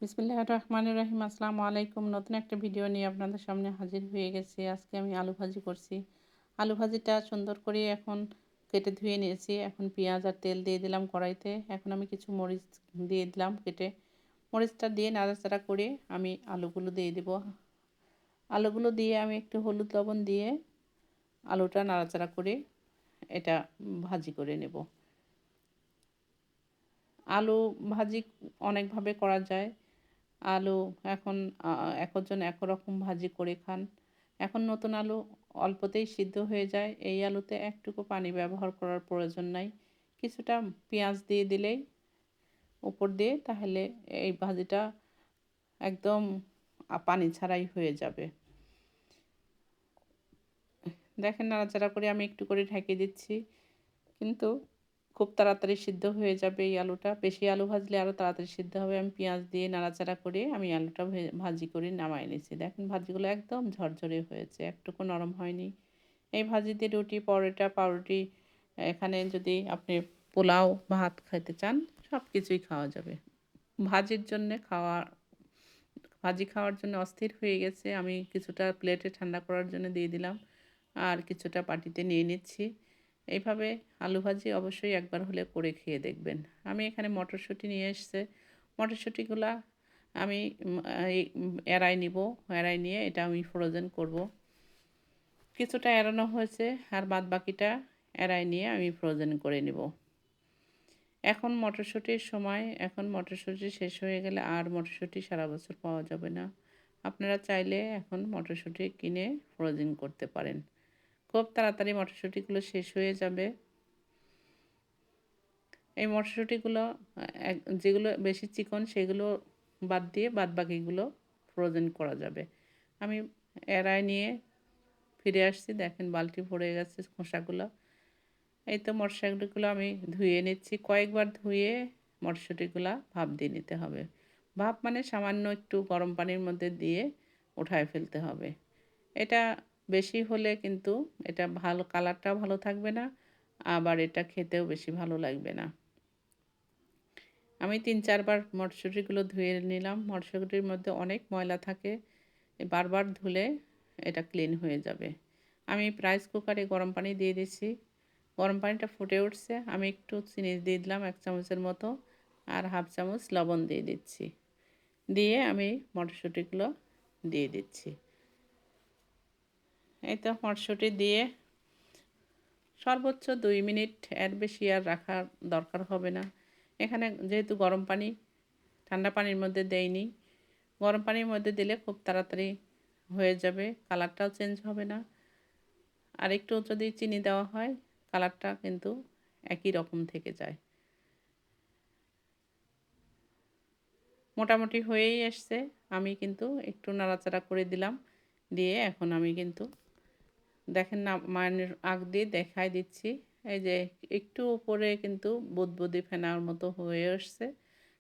বিসমিল্লাহির রহমানির রহিম। আসসালামু আলাইকুম। নতুন একটা ভিডিও নিয়ে আপনাদের সামনে হাজির হয়ে গেছি। আজকে আমি আলু ভাজি করছি। আলু ভাজিটা সুন্দর করে এখন কেটে ধুয়ে নিয়েছি। এখন পেঁয়াজ আর তেল দিয়ে দিলাম কড়াইতে। এখন আমি কিছু মরিচ দিয়ে দিলাম কেটে। মরিচটা দিয়ে নাড়াচাড়া করে আমি আলুগুলো দিয়ে দিব। আলুগুলো দিয়ে আমি একটু হলুদ লবণ দিয়ে আলুটা নাড়াচাড়া করে এটা ভাজি করে নেব। আলু ভাজি অনেকভাবে করা যায়। আলু এখন একজন একরকম ভাজি করে খান। এখন নতুন আলু অল্পতেই সিদ্ধ হয়ে যায়। এই আলুতে একটুকু পানি ব্যবহার করার প্রয়োজন নাই। কিছুটা পেঁয়াজ দিয়ে দিলেই উপর দিয়ে তাহলে এই ভাজিটা একদম পানি ছাড়াই হয়ে যাবে। দেখেন নাড়াচাড়া করে আমি একটু করে ঢেকে দিচ্ছি। কিন্তু খুব তাড়াতাড়ি সিদ্ধ হয়ে যাবে এই আলুটা। বেশি আলু ভাজলে আরও তাড়াতাড়ি সিদ্ধ হবে। আমি পেঁয়াজ দিয়ে নাড়াচাড়া করে আমি আলুটা ভাজি করে নামায় নিয়েছি। দেখেন ভাজিগুলো একদম ঝরঝরে হয়েছে, একটুকু নরম হয়নি। এই ভাজি দিয়ে রুটি, পরোটা, পাউরুটি, এখানে যদি আপনি পোলাও, ভাত খেতে চান সব কিছুই খাওয়া যাবে। ভাজির জন্যে ভাজি খাওয়ার জন্য অস্থির হয়ে গেছে। আমি কিছুটা প্লেটে ঠান্ডা করার জন্য দিয়ে দিলাম। আর কিছুটা বাটিতে নিয়ে নিচ্ছি। এইভাবে আলু ভাজি অবশ্যই একবার হলে করে খেয়ে দেখবেন। আমি এখানে মটরশুঁটি নিয়ে এসছে। মটরশুঁটিগুলা আমি এড়াই নিব। এড়াই নিয়ে এটা আমি ফ্রোজেন করব। কিছুটা এড়ানো হয়েছে আর বাদবাকিটা এড়াই নিয়ে আমি ফ্রোজেন করে নেব। এখন মটরশুঁটির সময়, এখন মটরশুঁটি শেষ হয়ে গেলে আর মটরশুঁটি সারা বছর পাওয়া যাবে না। আপনারা চাইলে এখন মটরশুঁটি কিনে ফ্রোজেন করতে পারেন। খুব তাড়াতাড়ি মটরশুঁটিগুলো শেষ হয়ে যাবে। এই মটরশুঁটিগুলো যেগুলো বেশি চিকন সেগুলো বাদ দিয়ে বাদবাকিগুলো ফ্রোজেন করা যাবে। আমি এড়ায় নিয়ে ফিরে আসছি। দেখেন বালতি ভরে গেছে খোসাগুলো। এই তো মটরশুঁটিগুলো আমি ধুয়ে নিচ্ছি। কয়েকবার ধুয়ে মটরশুঁটিগুলো ভাপ দিয়ে নিতে হবে। ভাপ মানে সামান্য একটু গরম পানির মধ্যে দিয়ে উঠায় ফেলতে হবে। এটা বেশি হলে কিন্তু এটা ভালো কালারটাও ভালো থাকবে না, আবার এটা খেতেও বেশি ভালো লাগবে না। আমি ৩-৪ বার মটরশুঁটিগুলো ধুয়ে নিলাম। মটরশুঁটির মধ্যে অনেক ময়লা থাকে। বারবার ধুলে এটা ক্লিন হয়ে যাবে। আমি রাইস কুকারে গরম পানি দিয়ে দিচ্ছি। গরম পানিটা ফুটে উঠছে। আমি একটু চিনি দিয়ে দিলাম ১ চামচের মতো, আর 1/2 চামচ লবণ দিয়ে দিচ্ছি। দিয়ে আমি মটরশুঁটিগুলো দিয়ে দিচ্ছি। এই তো মটরশুঁটি দিয়ে সর্বোচ্চ 2 মিনিট, এর বেশি আর রাখার দরকার হবে না। এখানে যেহেতু গরম পানি, ঠান্ডা পানির মধ্যে দেইনি। গরম পানির মধ্যে দিলে খুব তাড়াতাড়ি হয়ে যাবে, কালারটাও চেঞ্জ হবে না। আর একটু যদি চিনি দেওয়া হয় কালারটা কিন্তু একই রকম থেকে যায়। মোটামুটি হয়েই এসছে। আমি কিন্তু একটু নাড়াচাড়া করে দিলাম। দিয়ে এখন আমি কিন্তু দেখেন নামানোর আগ দিয়ে দেখাই দিচ্ছি। এই যে একটু উপরে কিন্তু বুদবুদি ফেনার মতো হয়ে আসছে।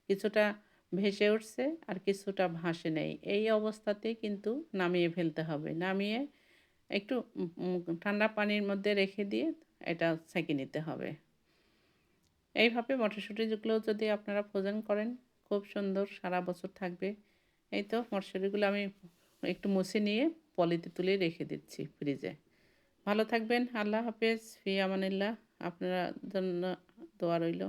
কিছুটা ভেসে উঠছে আর কিছুটা ভাসে নেই। এই অবস্থাতেই কিন্তু নামিয়ে ফেলতে হবে। নামিয়ে একটু ঠান্ডা পানির মধ্যে রেখে দিয়ে এটা ছেঁকে নিতে হবে। এইভাবে মটরশুঁটিগুলো যদি আপনারা ফ্রোজেন করেন খুব সুন্দর সারা বছর থাকবে। এই তো মটরশুঁটিগুলো আমি একটু মুছে নিয়ে পলিতে তুলে রেখে দিচ্ছি ফ্রিজে। ভালো থাকবেন। আল্লাহ হাফেজ। ফি আমানিল্লাহ। আপনার জন্য দোয়া রইল।